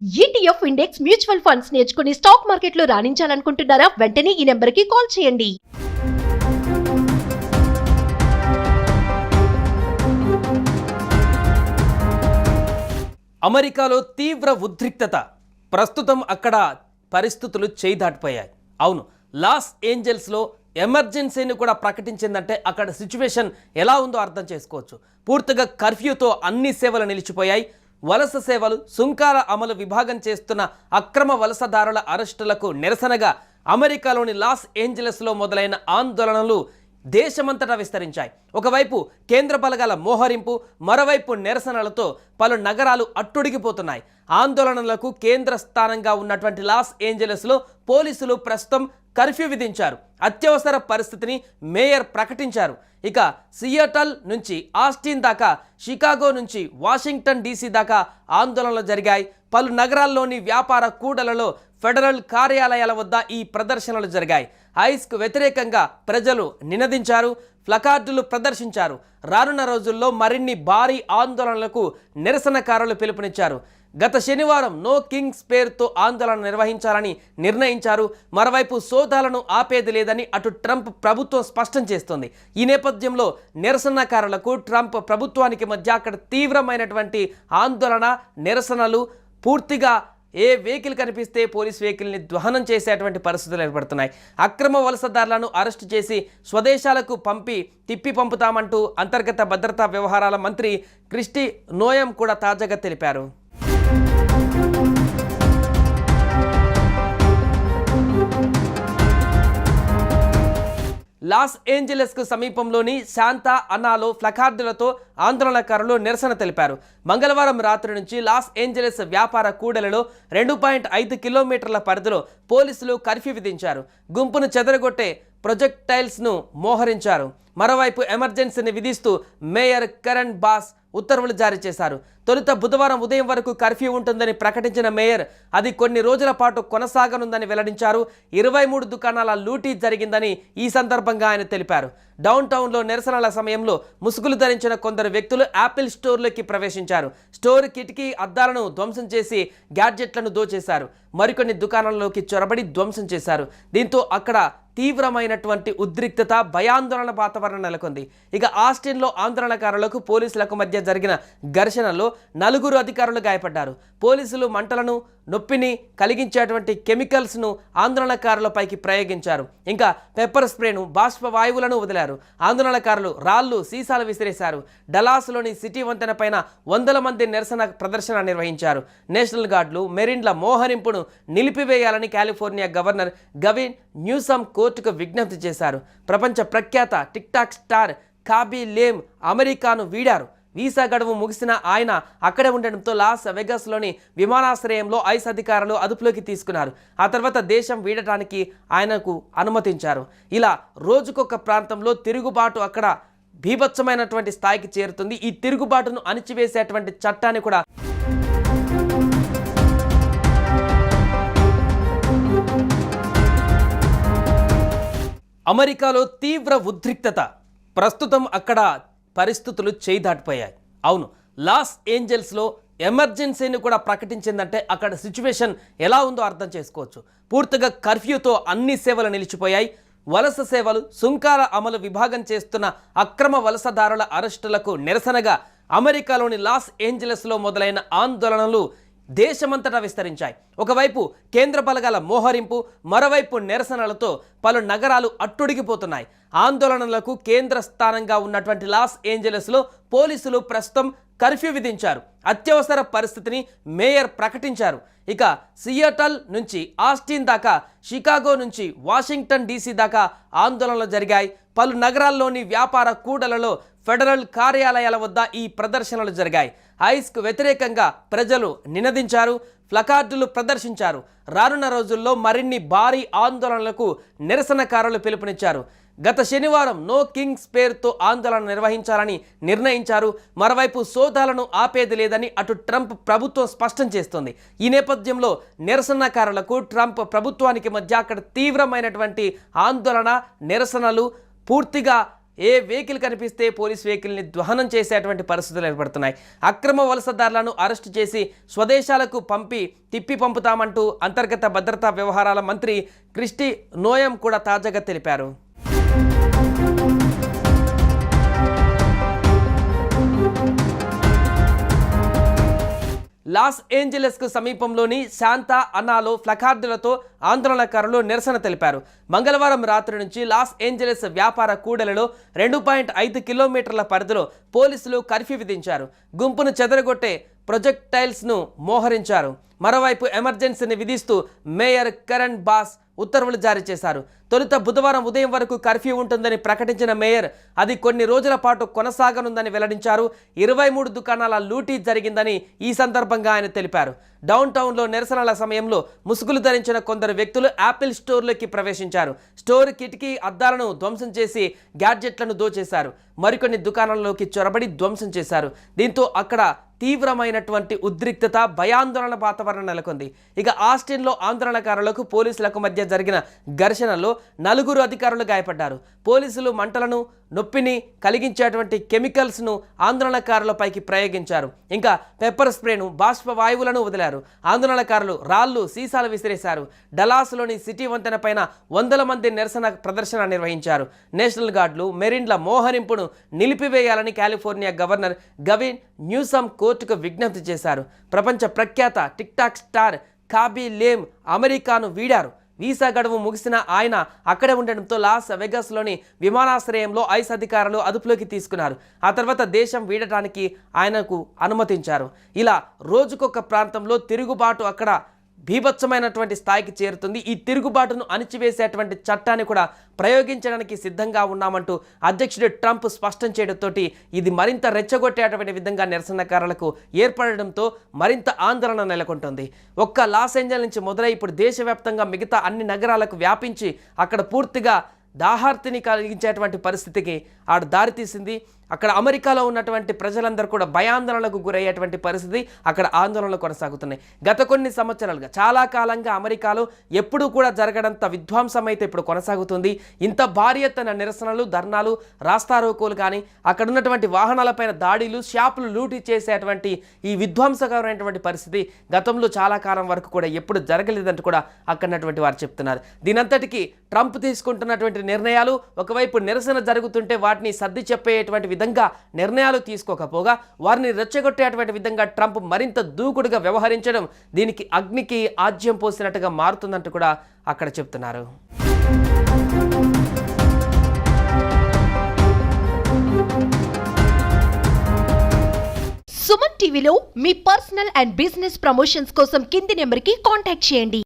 ETF index mutual funds నేర్చుకుని stock మార్కెట్లో రాణించాలనుకుంటున్నారా? వెంటనే ఈ నెంబర్కి కాల్ చేయండి. అమెరికాలో తీవ్ర ఉద్రిక్తత. ప్రస్తుతం అక్కడ పరిస్థితులు చేయి దాటిపోయాయి. అవును, లాస్ ఏంజల్స్లో ఎమర్జెన్సీని కూడా ప్రకటించిందంటే అక్కడ సిచ్యువేషన్ ఎలా ఉందో అర్థం చేసుకోవచ్చు. పూర్తిగా కర్ఫ్యూతో అన్ని సేవలు నిలిచిపోయాయి. వలస సేవలు, సుంకాల అమలు విభాగం చేస్తున్న అక్రమ వలసదారుల అరెస్టులకు నిరసనగా అమెరికాలోని లాస్ ఏంజలస్లో మొదలైన ఆందోళనలు దేశమంతటా విస్తరించాయి. ఒకవైపు కేంద్ర బలగాల మోహరింపు, మరోవైపు నిరసనలతో పలు నగరాలు అట్టుడిగిపోతున్నాయి. ఆందోళనలకు కేంద్ర స్థానంగా ఉన్నటువంటి లాస్ ఏంజలస్లో పోలీసులు ప్రస్తుతం కర్ఫ్యూ విధించారు. అత్యవసర పరిస్థితిని మేయర్ ప్రకటించారు. ఇక సియాటల్ నుంచి ఆస్టిన్ దాకా, షికాగో నుంచి వాషింగ్టన్ డీసీ దాకా ఆందోళనలు జరిగాయి. పలు నగరాల్లోని వ్యాపార కూడలలో, ఫెడరల్ కార్యాలయాల వద్ద ఈ ప్రదర్శనలు జరిగాయి. ఐస్కు వ్యతిరేకంగా ప్రజలు నినదించారు, ప్లకార్డులు ప్రదర్శించారు. రానున్న రోజుల్లో మరిన్ని భారీ ఆందోళనలకు నిరసనకారులు పిలుపునిచ్చారు. గత శనివారం నో కింగ్స్ పేరుతో ఆందోళన నిర్వహించాలని నిర్ణయించారు. మరోవైపు సోదాలను ఆపేది లేదని అటు ట్రంప్ ప్రభుత్వం స్పష్టం చేస్తోంది. ఈ నేపథ్యంలో నిరసనకారులకు ట్రంప్ ప్రభుత్వానికి మధ్య అక్కడ తీవ్రమైనటువంటి ఆందోళన, నిరసనలు. పూర్తిగా ఏ వెహికల్ కనిపిస్తే పోలీస్ వెహికల్ని దహనం చేసేటువంటి పరిస్థితులు ఏర్పడుతున్నాయి. అక్రమ వలసదారులను అరెస్టు చేసి స్వదేశాలకు తిప్పి పంపుతామంటూ అంతర్గత భద్రతా వ్యవహారాల మంత్రి క్రిస్టి నోయం కూడా తాజాగా తెలిపారు. లాస్ ఏంజలస్కు సమీపంలోని శాంతా అనాలో ప్లకార్డులతో ఆందోళనకారులు నిరసన తెలిపారు. మంగళవారం రాత్రి నుంచి లాస్ ఏంజలస్ వ్యాపార కూడలిలో 2.5 కిలోమీటర్ల పరిధిలో పోలీసులు కర్ఫ్యూ విధించారు. గుంపును చెదరగొట్టే ప్రొజెక్టైల్స్ను మోహరించారు. మరోవైపు ఎమర్జెన్సీని విధిస్తూ మేయర్ కరెన్ బాస్ ఉత్తర్వులు జారీ చేశారు. తొలుత బుధవారం ఉదయం వరకు కర్ఫ్యూ ఉంటుందని ప్రకటించిన మేయర్ అది కొన్ని రోజుల పాటు కొనసాగనుందని వెల్లడించారు. 23 దుకాణాల లూటీ జరిగిందని ఈ సందర్భంగా ఆయన తెలిపారు. డౌన్ టౌన్లో నిరసనల సమయంలో ముసుగులు ధరించిన కొందరు వ్యక్తులు యాపిల్ స్టోర్లోకి ప్రవేశించారు. స్టోర్ కిటికీ అద్దాలను ధ్వంసం చేసి గ్యాడ్జెట్లను దోచేశారు. మరికొన్ని దుకాణాల్లోకి చొరబడి ధ్వంసం చేశారు. దీంతో అక్కడ తీవ్రమైనటువంటి ఉద్రిక్తత, భయాందోళన వాతావరణం నెలకొంది. ఇక ఆస్టిన్లో ఆందోళనకారులకు పోలీసులకు మధ్య జరిగిన ఘర్షణలో 4 అధికారులు గాయపడ్డారు. పోలీసులు మంటలను, నొప్పిని కలిగించేటువంటి కెమికల్స్ను ఆందోళనకారులపైకి ప్రయోగించారు. ఇంకా పెప్పర్ స్ప్రేను, బాష్ప వాయువులను వదిలారు. ఆందోళనకారులు రాళ్లు, సీసాలు విసిరేశారు. డలాస్లోని సిటీ వంతెన పైన 100 మంది నిరసన ప్రదర్శన నిర్వహించారు. నేషనల్ గార్డులు, మెరిన్ల మోహరింపును నిలిపివేయాలని కాలిఫోర్నియా గవర్నర్ గవిన్ న్యూసమ్ కోర్టుకు విజ్ఞప్తి చేశారు. ప్రపంచ ప్రఖ్యాత టిక్టాక్ స్టార్ కాబీ లేమ్ అమెరికాను వీడారు. వీసా గడువు ముగిసిన ఆయన అక్కడే ఉండడంతో లాస్ వెగాస్లోని విమానాశ్రయంలో ఐస్ అధికారులు అదుపులోకి తీసుకున్నారు. ఆ తర్వాత దేశం వీడటానికి ఆయనకు అనుమతించారు. ఇలా రోజుకొక ప్రాంతంలో తిరుగుబాటు అక్కడ బీభత్సమైనటువంటి స్థాయికి చేరుతుంది. ఈ తిరుగుబాటును అణిచివేసేటువంటి చట్టాన్ని కూడా అమెరికాలో తీవ్ర ఉద్రిక్తత. ప్రస్తుతం అక్కడ పరిస్థితులు చేయి దాటిపోయాయి. అవును, లాస్ ఏంజల్స్లో ఎమర్జెన్సీని కూడా ప్రకటించిందంటే అక్కడ సిచ్యువేషన్ ఎలా ఉందో అర్థం చేసుకోవచ్చు. పూర్తిగా కర్ఫ్యూతో అన్ని సేవలు నిలిచిపోయాయి. వలస సేవలు, సుంకాల అమలు విభాగం చేస్తున్న అక్రమ వలసదారుల అరెస్టులకు నిరసనగా అమెరికాలోని లాస్ ఏంజలస్లో మొదలైన ఆందోళనలు దేశమంతటా విస్తరించాయి. ఒకవైపు కేంద్ర బలగాల మోహరింపు, మరోవైపు నిరసనలతో పలు నగరాలు అట్టుడిగిపోతున్నాయి. ఆందోళనలకు కేంద్ర స్థానంగా ఉన్నటువంటి లాస్ ఏంజలస్లో పోలీసులు ప్రస్తుతం కర్ఫ్యూ విధించారు. అత్యవసర పరిస్థితిని మేయర్ ప్రకటించారు. ఇక సియాటల్ నుంచి ఆస్టిన్ దాకా, షికాగో నుంచి వాషింగ్టన్ డీసీ దాకా ఆందోళనలు జరిగాయి. పలు నగరాల్లోని వ్యాపార కూడలలో, ఫెడరల్ కార్యాలయాల వద్ద ఈ ప్రదర్శనలు జరిగాయి. ఐస్కు వ్యతిరేకంగా ప్రజలు నినదించారు, ప్లకార్డులు ప్రదర్శించారు. రానున్న రోజుల్లో మరిన్ని భారీ ఆందోళనలకు నిరసనకారులు పిలుపునిచ్చారు. గత శనివారం నో కింగ్స్ పేరుతో ఆందోళన నిర్వహించాలని నిర్ణయించారు. మరోవైపు సోదాలను ఆపేది లేదని అటు ట్రంప్ ప్రభుత్వం స్పష్టం చేస్తోంది. ఈ నేపథ్యంలో నిరసనకారులకు ట్రంప్ ప్రభుత్వానికి మధ్య అక్కడ తీవ్రమైనటువంటి ఆందోళన, నిరసనలు. పూర్తిగా ఏ వెహికల్ కనిపిస్తే పోలీస్ వెహికల్ని దహనం చేసేటువంటి పరిస్థితులు ఏర్పడుతున్నాయి. అక్రమ వలసదారులను అరెస్టు చేసి స్వదేశాలకు తిప్పి పంపుతామంటూ అంతర్గత భద్రతా వ్యవహారాల మంత్రి క్రిస్టి నోయం కూడా తాజాగా తెలిపారు. లాస్ ఏంజలస్కు సమీపంలోని శాంతా అనాలో ప్లకార్డులతో ఆందోళనకారులు నిరసన తెలిపారు. మంగళవారం రాత్రి నుంచి లాస్ ఏంజలస్ వ్యాపార కూడలిలో 2.5 కిలోమీటర్ల పరిధిలో పోలీసులు కర్ఫ్యూ విధించారు. గుంపును చెదరగొట్టే ప్రొజెక్టైల్స్ను మోహరించారు. మరోవైపు ఎమర్జెన్సీని విధిస్తూ మేయర్ కరణ్ బాస్ ఉత్తర్వులు జారీ చేశారు. తొలుత బుధవారం ఉదయం వరకు కర్ఫ్యూ ఉంటుందని ప్రకటించిన మేయర్ అది కొన్ని రోజుల పాటు కొనసాగనుందని వెల్లడించారు. 23 దుకాణాల లూటీ జరిగిందని ఈ సందర్భంగా ఆయన తెలిపారు. డౌన్ టౌన్లో నిరసనల సమయంలో ముసుగులు ధరించిన కొందరు వ్యక్తులు యాపిల్ స్టోర్లోకి ప్రవేశించారు. స్టోర్ కిటికీ అద్దాలను ధ్వంసం చేసి గ్యాడ్జెట్లను దోచేశారు. మరికొన్ని దుకాణాల్లోకి చొరబడి ధ్వంసం చేశారు. దీంతో అక్కడ తీవ్రమైనటువంటి ఉద్రిక్తత, భయాందోళన వాతావరణం నెలకొంది. ఇక ఆస్టిన్లో ఆందోళనకారులకు పోలీసులకు మధ్య జరిగిన ఘర్షణలో 4 అధికారులు గాయపడ్డారు. పోలీసులు మంటలను, నొప్పిని కలిగించేటువంటి కెమికల్స్ను ఆందోళనకారులపైకి ప్రయోగించారు. ఇంకా పెప్పర్ స్ప్రేను, బాష్ప వాయువులను వదిలారు. ఆందోళనకారులు రాళ్లు, సీసాలు విసిరేశారు. డలాస్లోని సిటీ వంతెన పైన 100 మంది నిరసన ప్రదర్శన నిర్వహించారు. నేషనల్ గార్డులు, మెరిన్ల మోహరింపును నిలిపివేయాలని కాలిఫోర్నియా గవర్నర్ గవిన్ న్యూసమ్ కోర్టుకు విజ్ఞప్తి చేశారు. ప్రపంచ ప్రఖ్యాత టిక్టాక్ స్టార్ కాబీ లేమ్ అమెరికాను వీడారు. వీసా గడువు ముగిసిన ఆయన అక్కడే ఉండడంతో లాస్ వెగాస్లోని విమానాశ్రయంలో ఐస్ అధికారులు అదుపులోకి తీసుకున్నారు. ఆ తర్వాత దేశం వీడటానికి ఆయనకు అనుమతించారు. ఇలా రోజుకొక ప్రాంతంలో తిరుగుబాటు అక్కడ బీభత్సమైనటువంటి స్థాయికి చేరుతుంది. ఈ తిరుగుబాటును అణిచివేసేటువంటి చట్టాన్ని కూడా ప్రయోగించడానికి సిద్ధంగా ఉన్నామంటూ అధ్యక్షుడు ట్రంప్ స్పష్టం చేయడంతో ఇది మరింత రెచ్చగొట్టేటువంటి విధంగా నిరసనకారులకు ఏర్పడడంతో మరింత ఆందోళన నెలకొంటుంది. ఒక్క లాస్ ఏంజల్స్ నుంచి మొదలై ఇప్పుడు దేశవ్యాప్తంగా మిగతా అన్ని నగరాలకు వ్యాపించి అక్కడ పూర్తిగా దాహార్తిని కలిగించేటువంటి పరిస్థితికి ఆడ దారితీసింది. అక్కడ అమెరికాలో ఉన్నటువంటి ప్రజలందరూ కూడా భయాందోళనకు గురయ్యేటువంటి పరిస్థితి, అక్కడ ఆందోళనలు కొనసాగుతున్నాయి. గత కొన్ని సంవత్సరాలుగా చాలా కాలంగా అమెరికాలో ఎప్పుడూ కూడా జరగడంత విధ్వంసం అయితే ఇప్పుడు కొనసాగుతుంది. ఇంత భారీ ఎత్తున నిరసనలు, ధర్నాలు, రాస్తారోకోలు కానీ అక్కడ ఉన్నటువంటి వాహనాలపైన దాడులు, షాపులు లూటీ చేసేటువంటి ఈ విధ్వంసకరమైనటువంటి పరిస్థితి గతంలో చాలా కాలం వరకు కూడా ఎప్పుడు జరగలేదంటూ కూడా అక్కడున్నటువంటి వారు చెప్తున్నారు. దీనంతటికీ ట్రంప్ తీసుకుంటున్నటువంటి నిర్ణయాలు, ఒకవైపు నిరసన జరుగుతుంటే వాటిని సర్ది చెప్పేటువంటి విధంగా నిర్ణయాలు తీసుకోకపోగా వారిని రెచ్చగొట్టేటువంటి విధంగా ట్రంప్ మరింత దూకుడుగా వ్యవహరించడం దీనికి అగ్నికి ఆజ్యం పోసినట్టుగా మారుతుందంటూ కూడా అక్కడ చెప్తున్నారు. సుమన్ టీవీలో మీ పర్సనల్ అండ్ బిజినెస్ ప్రమోషన్స్ కోసం కింది నెంబర్కి కాంటాక్ట్ చేయండి.